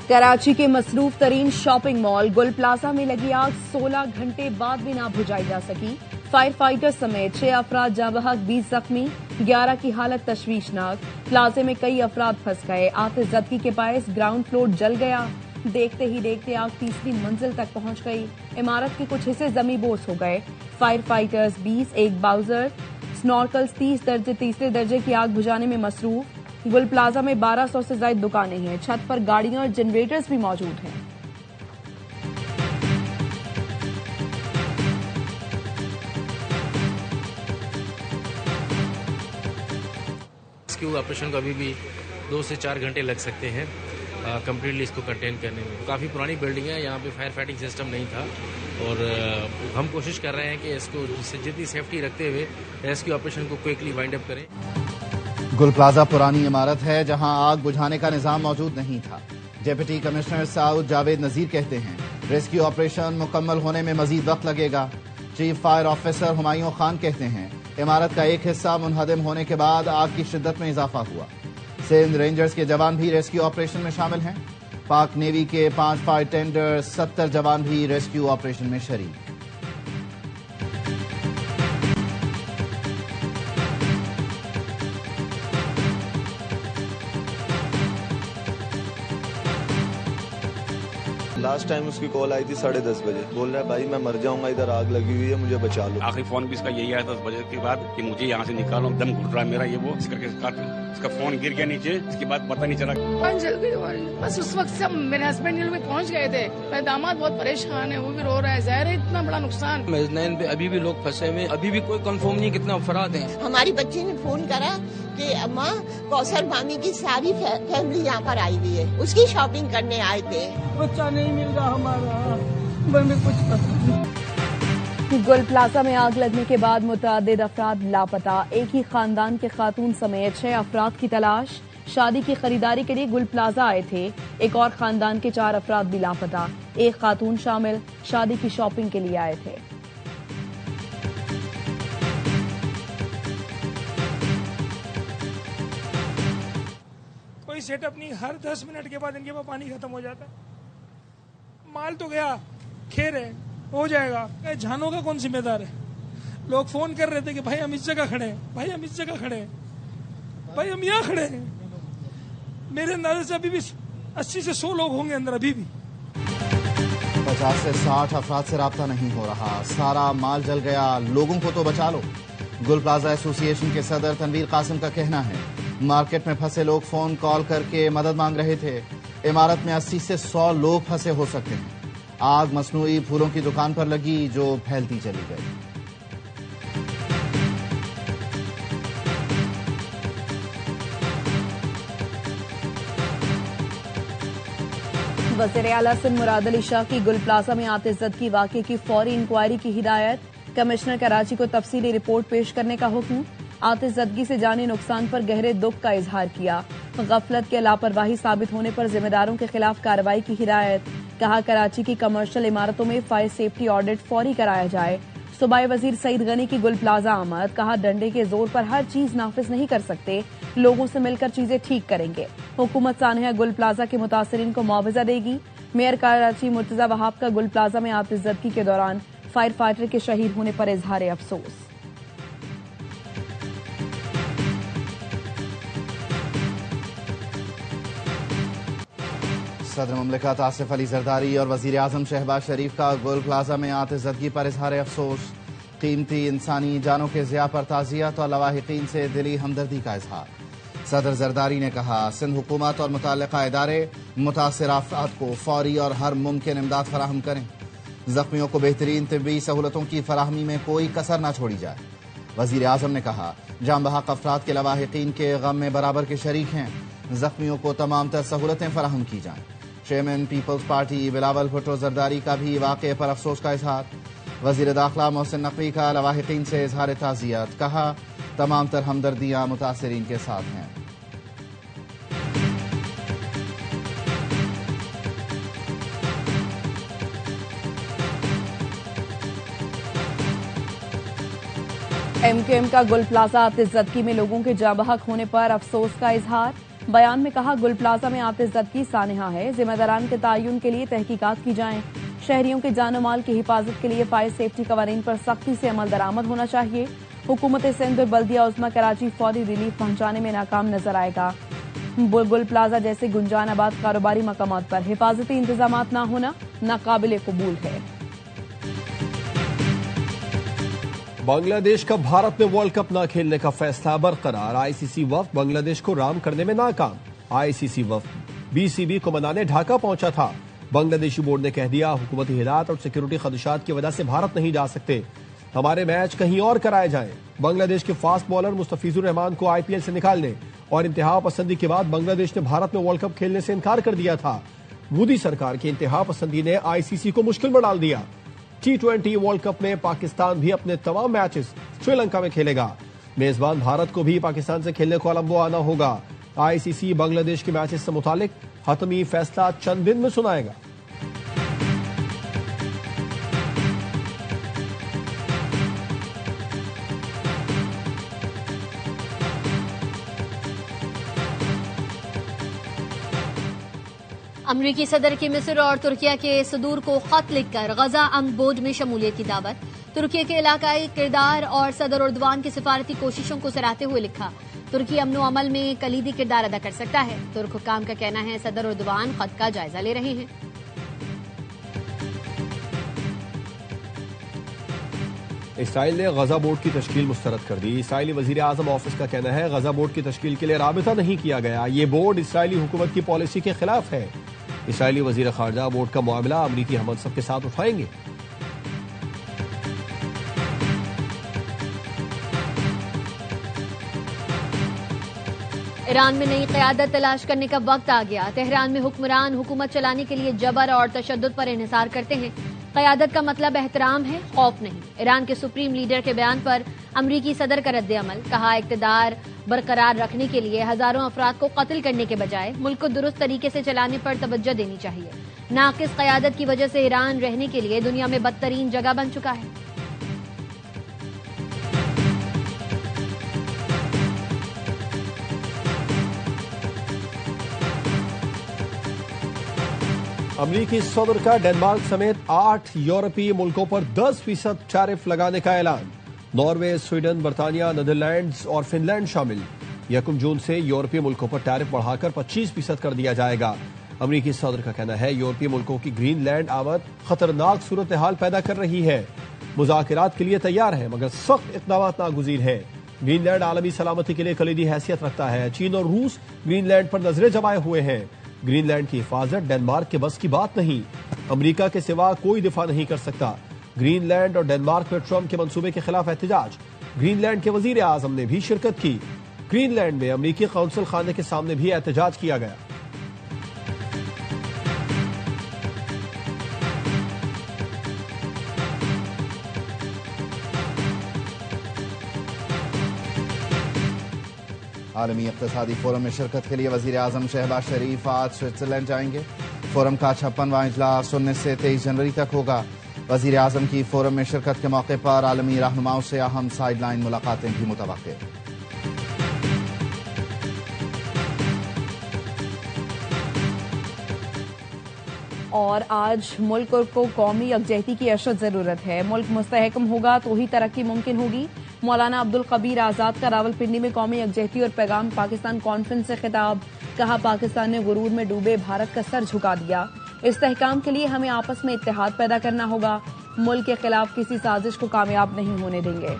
कराची के मसरूफ तरीन शॉपिंग मॉल गुल प्लाजा में लगी आग 16 घंटे बाद भी ना बुझाई जा सकी। फायर फाइटर समेत 6 अफराद जाँ बहक, 20 जख्मी, 11 की हालत तशवीशनाक। प्लाजे में कई अफराद फंस गए। आतिशज़दगी के बायस ग्राउंड फ्लोर जल गया। देखते ही देखते आग तीसरी मंजिल तक पहुंच गई। इमारत के कुछ हिस्से जमीबोस हो गए। फायर फाइटर्स 20, एक बाउजर, स्नॉर्कल्स 30 तीसरे दर्जे की आग बुझाने में मसरूफ। गुल प्लाजा में 1200 से ज्यादा दुकानें हैं। छत पर गाड़ियां और जनरेटर्स भी मौजूद हैं। रेस्क्यू ऑपरेशन को अभी भी 2 से 4 घंटे लग सकते हैं कंप्लीटली इसको कंटेन करने में। काफ़ी पुरानी बिल्डिंग है, यहाँ पे फायर फाइटिंग सिस्टम नहीं था और हम कोशिश कर रहे हैं कि इसको जितनी सेफ्टी रखते हुए रेस्क्यू ऑपरेशन को क्विकली वाइंड अप करें। गुल प्लाजा पुरानी इमारत है जहां आग बुझाने का निजाम मौजूद नहीं था। डिप्टी कमिश्नर साउद जावेद नजीर कहते हैं रेस्क्यू ऑपरेशन मुकम्मल होने में मजीद वक्त लगेगा। Chief fire officer Humayun Khan कहते हैं इमारत का एक हिस्सा मुनहदम होने के बाद आग की शिद्दत में इजाफा हुआ। सिंध रेंजर्स के जवान भी रेस्क्यू ऑपरेशन में शामिल हैं। पाक नेवी के 5 फायर टेंडर, 70 जवान भी रेस्क्यू ऑपरेशन में शरीक। लास्ट टाइम उसकी कॉल आई थी 10:30 बजे। बोल रहा है भाई मैं मर जाऊंगा, इधर आग लगी हुई है, मुझे बचा लो। आखिरी फोन भी इसका यही आया 10 बजे के बाद कि मुझे यहाँ से निकालो, दम घुट रहा है मेरा, ये वो इस करके इसका फोन गिर गया नीचे। इसके बाद पता नहीं चला जल गई। बस उस वक्त सब मेरे हस्बैंड लोग पहुँच गए थे। मेरा दामाद बहुत परेशान है, वो भी रो रहा है। ज़ाहिर है इतना बड़ा नुकसान। मेज़नैन पे अभी भी लोग फंसे हुए, अभी भी कोई कंफर्म नहीं कितना अफराद हैं। हमारी बच्ची ने फोन करा कि अम्मा कौसर मामी की सारी फैमिली यहाँ पर आई हुई है, उसकी शॉपिंग करने आए थे। बच्चा नहीं मिल रहा हमारा, कुछ पता नहीं। गुल प्लाजा में आग लगने के बाद मुतअद्दिद अफराद लापता। एक ही खानदान के खातून समेत 6 अफराद की तलाश। शादी की खरीदारी के लिए गुल प्लाजा आए थे। एक और खानदान के 4 अफराद भी लापता। एक खातून शामिल शादी की शॉपिंग के लिए आए थे। कोई सेटअप नहीं, हर 10 मिनट के बाद इनके पास पानी खत्म हो जाता है। माल तो गया, खेर है, हो जाएगा। जानों का कौन जिम्मेदार है? लोग फोन कर रहे थे कि भाई हम इस जगह खड़े हैं, भाई हम इस जगह खड़े हैं, भाई हम यहाँ खड़े हैं। मेरे अंदाजे से अभी भी 80 से 100 लोग होंगे अंदर अभी भी। 50 से 60 अफराद से राब्ता नहीं हो रहा। सारा माल जल गया, लोगों को तो बचा लो। गुल प्लाजा एसोसिएशन के सदर तनवीर कासिम का कहना है मार्केट में फंसे लोग फोन कॉल करके मदद मांग रहे थे। इमारत में 80 से 100 लोग फंसे हो सकते हैं। आग मसनूई फूलों की दुकान पर लगी जो फैलती चली गई। वज़ीर आला सिंध मुराद अली शाह की गुल प्लाजा में आतिशज़दगी वाक़े की फौरी इंक्वायरी की हिदायत। कमिश्नर कराची को तफसीली रिपोर्ट पेश करने का हुक्म। आतिशज़दगी से जानी नुकसान पर गहरे दुख का इजहार किया। गफलत या लापरवाही साबित होने पर जिम्मेदारों के खिलाफ कार्रवाई की हिदायत। कहा कराची की कमर्शियल इमारतों में फायर सेफ्टी ऑडिट फौरी कराया जाए। सूबाई वजीर सईद गनी की गुल प्लाजा आमद। कहा डंडे के जोर पर हर चीज नाफिज नहीं कर सकते, लोगों से मिलकर चीजें ठीक करेंगे। हुकूमत सानहा गुल प्लाजा के मुतासरीन को मुआवजा देगी। मेयर कराची मुर्तजा वहाब का गुल प्लाजा में आतिशज़दगी के दौरान फायर फाइटर के शहीद होने पर इजहार अफसोस। सदर मुमलिकत आसिफ अली जरदारी और वजीर आजम शहबाज शरीफ का गुल प्लाजा में आतिशज़दगी पर इजहार अफसोस। कीमती इंसानी जानों के ज़िया पर ताज़ियत और लवाहिकीन से दिली हमदर्दी का इजहार। सदर जरदारी ने कहा सिंध हुकूमत और मुतल्लिका इदारे मुतासिर अफराद को फौरी और हर मुमकिन इमदाद फराहम करें। जख्मियों को बेहतरीन तिब्बी सहूलतों की फराहमी में कोई कसर न छोड़ी जाए। वजीर आजम ने कहा जाँ बहक अफराद के लवाहिकीन के गम में बराबर के शरीक हैं। जख्मियों को तमाम तर सहूलतें फराहम की जाएं। Chairman people's party Bilawal Bhutto Zardari का भी वाक़े पर अफसोस का इजहार। वजीर दाखिला मोहसिन नकवी का लवाहिकीन से इजहार ताज़ियत। कहा तमाम तर हमदर्दियाँ मुतासरीन के साथ हैं। MQM का गुल प्लाजा आतिशज़दगी में लोगों के जाँ बहक होने पर अफसोस का इजहार। बयान में कहा, गुल प्लाजा में आतिशज़दगी सानहा है, जिम्मेदारान के तयन के लिए तहकीकात की जाएं। शहरियों के जानो माल की हिफाजत के लिए फायर सेफ्टी कवानीन पर सख्ती से अमल दरामद होना चाहिए। हुकूमत सिंध और बल्दिया उज़्मा कराची फौरी रिलीफ पहुंचाने में नाकाम नजर आएगा। गुल प्लाजा जैसे गुंजान आबाद कारोबारी मकामात पर हिफाजती इंतजाम न होना नाकाबिल कबूल है। बांग्लादेश का भारत में वर्ल्ड कप न खेलने का फैसला बरकरार। आईसीसी वफ्द बांग्लादेश को राम करने में नाकाम। आईसीसी वफ्द बीसीबी को मनाने ढाका पहुंचा था। बांग्लादेशी बोर्ड ने कह दिया, हुकूमती हिदायत और सिक्योरिटी खदशात की वजह से भारत नहीं जा सकते, हमारे मैच कहीं और कराए जाएं। बांग्लादेश के फास्ट बॉलर मुस्तफिजुर रहमान को आईपीएल से निकालने और इंतहा पसंदी के बाद बांग्लादेश ने भारत में वर्ल्ड कप खेलने से इनकार कर दिया था। मोदी सरकार की इंतहा पसंदी ने आईसीसी को मुश्किल में डाल दिया। T20 वर्ल्ड कप में पाकिस्तान भी अपने तमाम मैचेस श्रीलंका में खेलेगा। मेजबान भारत को भी पाकिस्तान से खेलने कोलंबो आना होगा। आईसीसी बांग्लादेश के मैचेस से मुतालिक हतमी फैसला चंद दिन में सुनाएगा। अमरीकी सदर की मिस्र और तुर्किया के सदूर को खत लिखकर गजा अमन बोर्ड में शमूलियत की दावत। तुर्की के इलाकाई किरदार और सदर उर्दवान की सिफारती कोशिशों को सराहते हुए लिखा, तुर्की अमन व अमल में कलीदी किरदार अदा कर सकता है। तुर्क हुकाम का कहना है सदर उर्दवान खत का जायजा ले रहे हैं। इसराइल ने गजा बोर्ड की तश्कील मुस्तरद कर दी। इसराइली वजीर आजम ऑफिस का कहना है, गजा बोर्ड की तश्कील के लिए राबिता नहीं किया गया। ये बोर्ड इसराइली हुकूमत की पॉलिसी के खिलाफ है। इसराइली वजीर खारजा बोर्ड का मामला अमरीकी हमसफ़ के साथ उठाएंगे। ईरान में नई क़यादत तलाश करने का वक्त आ गया। तेहरान में हुक्मरान हुकूमत चलाने के लिए जबर और तशद्दुद पर इन्हिसार करते हैं। क़यादत का मतलब एहतराम है, खौफ नहीं। ईरान के सुप्रीम लीडर के बयान पर अमरीकी सदर का रद्द अमल। कहा, इक़्तिदार बरकरार रखने के लिए हजारों अफराद को कत्ल करने के बजाय मुल्क को दुरुस्त तरीके से चलाने पर तवज्जो देनी चाहिए। नाकिस क़यादत की वजह से ईरान रहने के लिए दुनिया में बदतरीन जगह बन चुका है। अमरीकी सदर का डेनमार्क समेत 8 यूरोपीय मुल्कों पर 10% टैरिफ लगाने का ऐलान। नॉर्वे, स्वीडन, बर्तानिया, नीदरलैंड्स और फिनलैंड शामिल। 1 जून से यूरोपीय मुल्कों पर टैरिफ बढ़ाकर 25% कर दिया जाएगा। अमरीकी सदर का कहना है, यूरोपीय मुल्कों की ग्रीनलैंड आमद खतरनाक सूरत हाल पैदा कर रही है। मुज़ाकरात के लिए तैयार है मगर सख्त इक़दाम नागुज़ीर है। ग्रीनलैंड आलमी सलामती के लिए कलीदी हैसियत रखता है। चीन और रूस ग्रीनलैंड पर नजरें जमाए हुए हैं। ग्रीनलैंड की हिफाजत डेनमार्क के बस की बात नहीं। अमेरिका के सिवा कोई दिफा नहीं कर सकता। ग्रीनलैंड और डेनमार्क में ट्रंप के मंसूबे के खिलाफ एहतजाज। ग्रीनलैंड के वजीर आजम ने भी शिरकत की। ग्रीनलैंड में अमेरिकी कौंसल खाने के सामने भी एहतजाज किया गया। आलमी इक़्तिसादी फोरम में शिरकत के लिए वज़ीर आज़म शहबाज शरीफ आज स्विट्जरलैंड जाएंगे। फोरम का 56वां इजलास 19 से 23 जनवरी तक होगा। वज़ीर आज़म की फोरम में शिरकत के मौके पर आलमी रहनुमाओं से अहम साइडलाइन मुलाकातें भी मुतवक्के। और आज मुल्क को कौमी यकजहती की अशद जरूरत है। मुल्क मुस्तहकम होगा तो ही तरक्की मुमकिन होगी। मौलाना अब्दुल कबीर आजाद का रावलपिंडी में कौमी यकजहती और पैगाम पाकिस्तान कॉन्फ्रेंस से खिताब। कहा, पाकिस्तान ने गुरूर में डूबे भारत का सर झुका दिया। इस्तेहकाम के लिए हमें आपस में इत्तेहाद पैदा करना होगा। मुल्क के खिलाफ किसी साजिश को कामयाब नहीं होने देंगे।